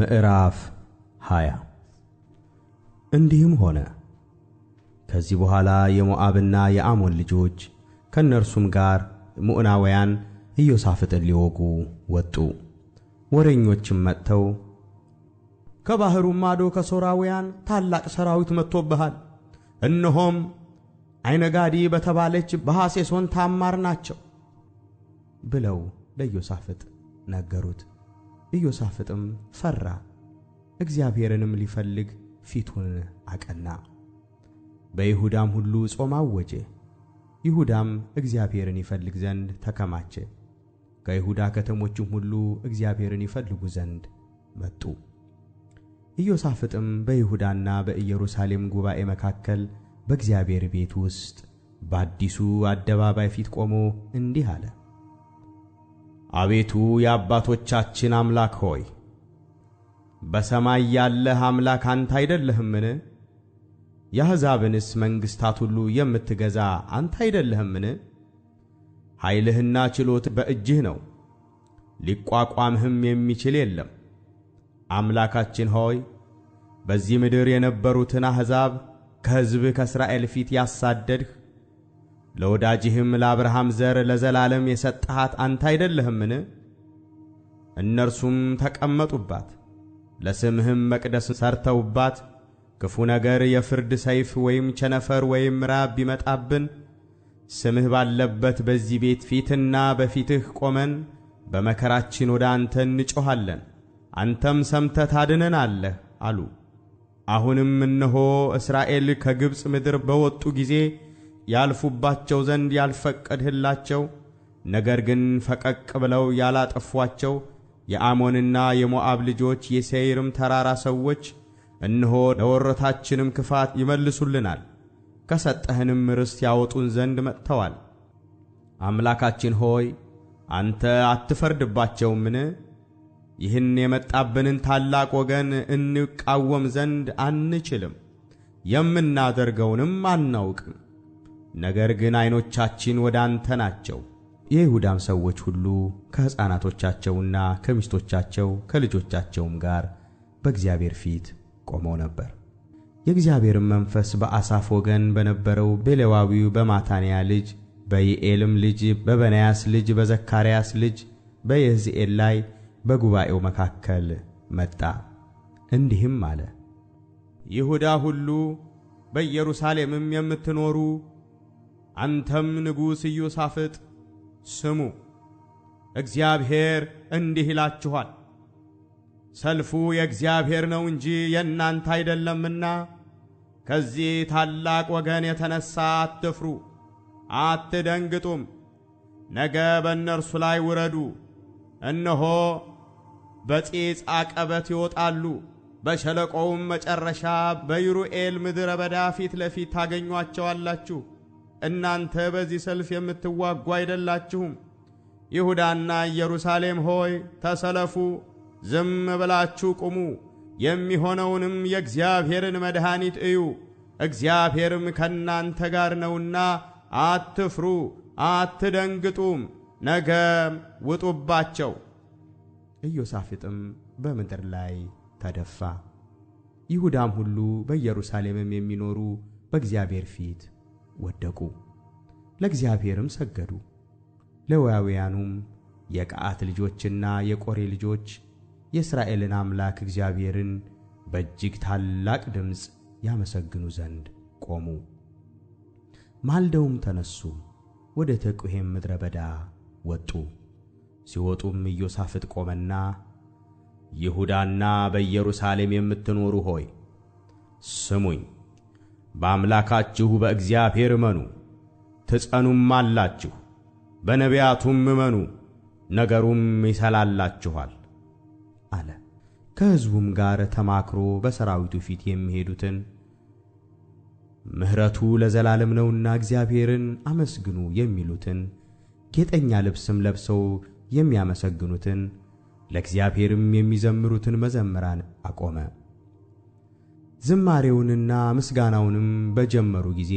ምዕራፍ 20 እንዲህም ሆነ ከዚህ በኋላ የሞዓብና የአሞን ልጆች ከነርሱም ጋር ሙዕናውያን ኢዮሳፍጥን ሊወጉ ወጡ። ወሬኞችም መጥተው ከባሕሩ ማዶ ከሶርያውያን ታላቅ ሰራዊት መጥቶብሃል፣ እነሆም ዓይነጋዲ በተባለች በሐሴሶን ታማር ናቸው ብለው ለኢዮሳፍጥ ነገሩት። ኢዮሳፍጥም ፈራ፣ እግዚአብሔርንም ሊፈልግ ፊቱን አቀና። በይሁዳም ሁሉ ጾም አወጀ። ይሁዳም እግዚአብሔርን ይፈልግ ዘንድ ተከማቸ። ከይሁዳ ከተሞችም ሁሉ እግዚአብሔርን ይፈልጉ ዘንድ መጡ። ኢዮሳፍጥም በይሁዳና በኢየሩሳሌም ጉባኤ መካከል በእግዚአብሔር ቤት ውስጥ በአዲሱ አደባባይ ፊት ቆሞ እንዲህ አለ። አቤቱ የአባቶቻችን አምላክ ሆይ፣ በሰማይ ያለህ አምላክ አንተ አይደለህምን? የአሕዛብንስ መንግሥታት ሁሉ የምትገዛ አንተ አይደለህምን? ኃይልህና ችሎት በእጅህ ነው፣ ሊቋቋምህም የሚችል የለም። አምላካችን ሆይ፣ በዚህ ምድር የነበሩትን አሕዛብ ከሕዝብህ ከእስራኤል ፊት ያሳደድህ፣ ለወዳጅህም ለአብርሃም ዘር ለዘላለም የሰጠሃት አንተ አይደለህምን? እነርሱም ተቀመጡባት፣ ለስምህም መቅደስ ሰርተውባት፣ ክፉ ነገር የፍርድ ሰይፍ ወይም ቸነፈር ወይም ራብ ቢመጣብን ስምህ ባለበት በዚህ ቤት ፊትና በፊትህ ቆመን በመከራችን ወደ አንተ እንጮኻለን፣ አንተም ሰምተህ ታድነናለህ አሉ። አሁንም እነሆ እስራኤል ከግብፅ ምድር በወጡ ጊዜ ያልፉባቸው ዘንድ ያልፈቀድህላቸው፣ ነገር ግን ፈቀቅ ብለው ያላጠፏቸው የአሞንና የሞዓብ ልጆች የሴይርም ተራራ ሰዎች እነሆ ለወረታችንም ክፋት ይመልሱልናል፣ ከሰጠህንም ርስት ያወጡን ዘንድ መጥተዋል። አምላካችን ሆይ አንተ አትፈርድባቸውምን? ይህን የመጣብንን ታላቅ ወገን እንቃወም ዘንድ አንችልም፣ የምናደርገውንም አናውቅም። ነገር ግን ዓይኖቻችን ወደ አንተ ናቸው። የይሁዳም ሰዎች ሁሉ ከሕፃናቶቻቸውና ከሚስቶቻቸው ከልጆቻቸውም ጋር በእግዚአብሔር ፊት ቆመው ነበር። የእግዚአብሔርም መንፈስ በአሳፍ ወገን በነበረው በሌዋዊው በማታንያ ልጅ በይኤልም ልጅ በበናያስ ልጅ በዘካርያስ ልጅ በየሕዝኤል ላይ በጉባኤው መካከል መጣ፣ እንዲህም አለ። ይሁዳ ሁሉ በኢየሩሳሌምም የምትኖሩ አንተም ንጉሥ ኢዮሳፍጥ ስሙ፣ እግዚአብሔር እንዲህ ይላችኋል፣ ሰልፉ የእግዚአብሔር ነው እንጂ የእናንተ አይደለምና ከዚህ ታላቅ ወገን የተነሣ አትፍሩ፣ አትደንግጡም። ነገ በእነርሱ ላይ ውረዱ። እነሆ በጺጽ ዓቀበት ይወጣሉ፣ በሸለቆውም መጨረሻ በይሩኤል ምድረ በዳ ፊት ለፊት ታገኟቸዋላችሁ። እናንተ በዚህ ሰልፍ የምትዋጉ አይደላችሁም። ይሁዳና ኢየሩሳሌም ሆይ ተሰለፉ፣ ዝም ብላችሁ ቁሙ፣ የሚሆነውንም የእግዚአብሔርን መድኃኒት እዩ። እግዚአብሔርም ከእናንተ ጋር ነውና አትፍሩ፣ አትደንግጡም። ነገም ውጡባቸው። ኢዮሳፍጥም በምድር ላይ ተደፋ። ይሁዳም ሁሉ በኢየሩሳሌምም የሚኖሩ በእግዚአብሔር ፊት ወደቁ፣ ለእግዚአብሔርም ሰገዱ። ሌዋውያኑም የቀዓት ልጆችና የቆሬ ልጆች የእስራኤልን አምላክ እግዚአብሔርን በእጅግ ታላቅ ድምፅ ያመሰግኑ ዘንድ ቆሙ። ማልደውም ተነሱ፣ ወደ ተቁሔም ምድረ በዳ ወጡ። ሲወጡም ኢዮሳፍጥ ቆመና ይሁዳና በኢየሩሳሌም የምትኖሩ ሆይ ስሙኝ፣ በአምላካችሁ በእግዚአብሔር እመኑ፣ ትጸኑም አላችሁ፣ በነቢያቱም እመኑ፣ ነገሩም ይሰላላችኋል አለ። ከሕዝቡም ጋር ተማክሮ በሰራዊቱ ፊት የሚሄዱትን ምሕረቱ ለዘላለም ነውና እግዚአብሔርን አመስግኑ የሚሉትን ጌጠኛ ልብስም ለብሰው የሚያመሰግኑትን ለእግዚአብሔርም የሚዘምሩትን መዘምራን አቆመ። ዝማሬውንና ምስጋናውንም በጀመሩ ጊዜ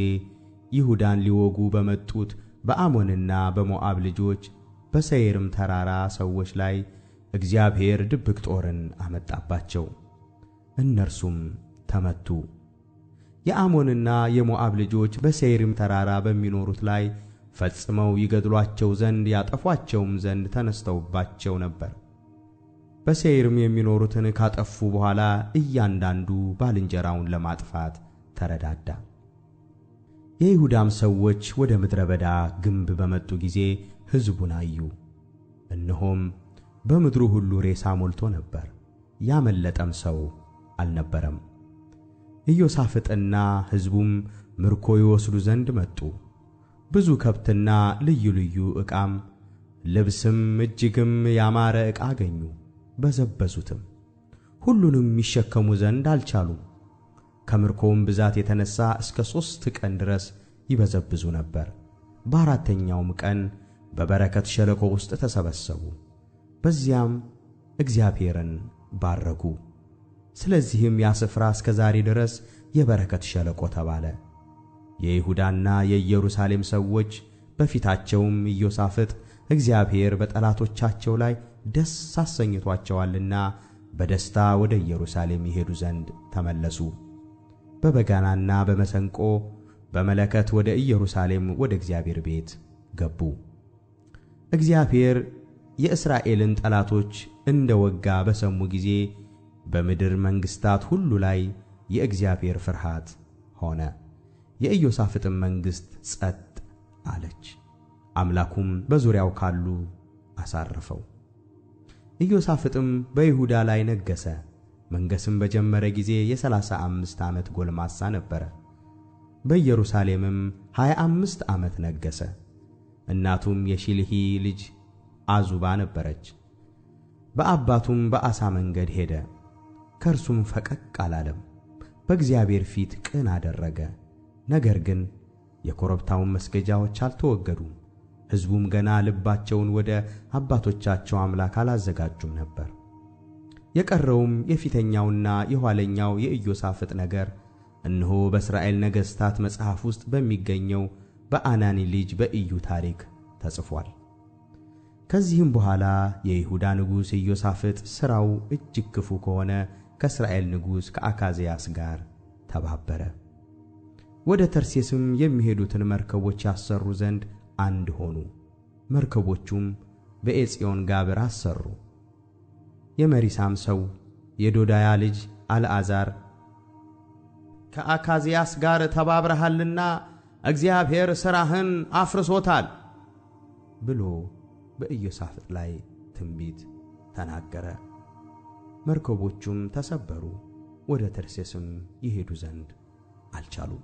ይሁዳን ሊወጉ በመጡት በአሞንና በሞዓብ ልጆች በሴይርም ተራራ ሰዎች ላይ እግዚአብሔር ድብቅ ጦርን አመጣባቸው፣ እነርሱም ተመቱ። የአሞንና የሞዓብ ልጆች በሴይርም ተራራ በሚኖሩት ላይ ፈጽመው ይገድሏቸው ዘንድ ያጠፏቸውም ዘንድ ተነስተውባቸው ነበር። በሴይርም የሚኖሩትን ካጠፉ በኋላ እያንዳንዱ ባልንጀራውን ለማጥፋት ተረዳዳ። የይሁዳም ሰዎች ወደ ምድረ በዳ ግንብ በመጡ ጊዜ ሕዝቡን አዩ። እነሆም በምድሩ ሁሉ ሬሳ ሞልቶ ነበር፣ ያመለጠም ሰው አልነበረም። ኢዮሳፍጥና ሕዝቡም ምርኮ ይወስዱ ዘንድ መጡ። ብዙ ከብትና ልዩ ልዩ ዕቃም ልብስም እጅግም ያማረ ዕቃ አገኙ። በዘበዙትም፣ ሁሉንም ይሸከሙ ዘንድ አልቻሉም። ከምርኮውም ብዛት የተነሣ እስከ 3 ቀን ድረስ ይበዘብዙ ነበር። በአራተኛውም ቀን በበረከት ሸለቆ ውስጥ ተሰበሰቡ፣ በዚያም እግዚአብሔርን ባረኩ። ስለዚህም ያ ስፍራ እስከ ዛሬ ድረስ የበረከት ሸለቆ ተባለ። የይሁዳና የኢየሩሳሌም ሰዎች በፊታቸውም ኢዮሳፍጥ እግዚአብሔር በጠላቶቻቸው ላይ ደስ አሰኝቷቸዋልና በደስታ ወደ ኢየሩሳሌም ይሄዱ ዘንድ ተመለሱ። በበጋናና በመሰንቆ በመለከት ወደ ኢየሩሳሌም ወደ እግዚአብሔር ቤት ገቡ። እግዚአብሔር የእስራኤልን ጠላቶች እንደ ወጋ በሰሙ ጊዜ በምድር መንግሥታት ሁሉ ላይ የእግዚአብሔር ፍርሃት ሆነ። የኢዮሳፍጥም መንግሥት ጸጥ አለች፣ አምላኩም በዙሪያው ካሉ አሳረፈው። ኢዮሳፍጥም በይሁዳ ላይ ነገሠ። መንገሥም በጀመረ ጊዜ የ35 ዓመት ጎልማሳ ነበረ። በኢየሩሳሌምም 25 ዓመት ነገሠ። እናቱም የሺልሒ ልጅ አዙባ ነበረች። በአባቱም በአሳ መንገድ ሄደ፣ ከእርሱም ፈቀቅ አላለም። በእግዚአብሔር ፊት ቅን አደረገ። ነገር ግን የኮረብታውን መስገጃዎች አልተወገዱም። ሕዝቡም ገና ልባቸውን ወደ አባቶቻቸው አምላክ አላዘጋጁም ነበር። የቀረውም የፊተኛውና የኋለኛው የኢዮሳፍጥ ነገር እነሆ በእስራኤል ነገሥታት መጽሐፍ ውስጥ በሚገኘው በአናኒ ልጅ በኢዩ ታሪክ ተጽፏል። ከዚህም በኋላ የይሁዳ ንጉሥ ኢዮሳፍጥ ሥራው እጅግ ክፉ ከሆነ ከእስራኤል ንጉሥ ከአካዝያስ ጋር ተባበረ። ወደ ተርሴስም የሚሄዱትን መርከቦች ያሰሩ ዘንድ አንድ ሆኑ። መርከቦቹም በዔጽዮን ጋብር አሰሩ። የመሪሳም ሰው የዶዳያ ልጅ አልዓዛር ከአካዝያስ ጋር ተባብረሃልና እግዚአብሔር ሥራህን አፍርሶታል ብሎ በኢዮሳፍጥ ላይ ትንቢት ተናገረ። መርከቦቹም ተሰበሩ፣ ወደ ተርሴስም ይሄዱ ዘንድ አልቻሉም።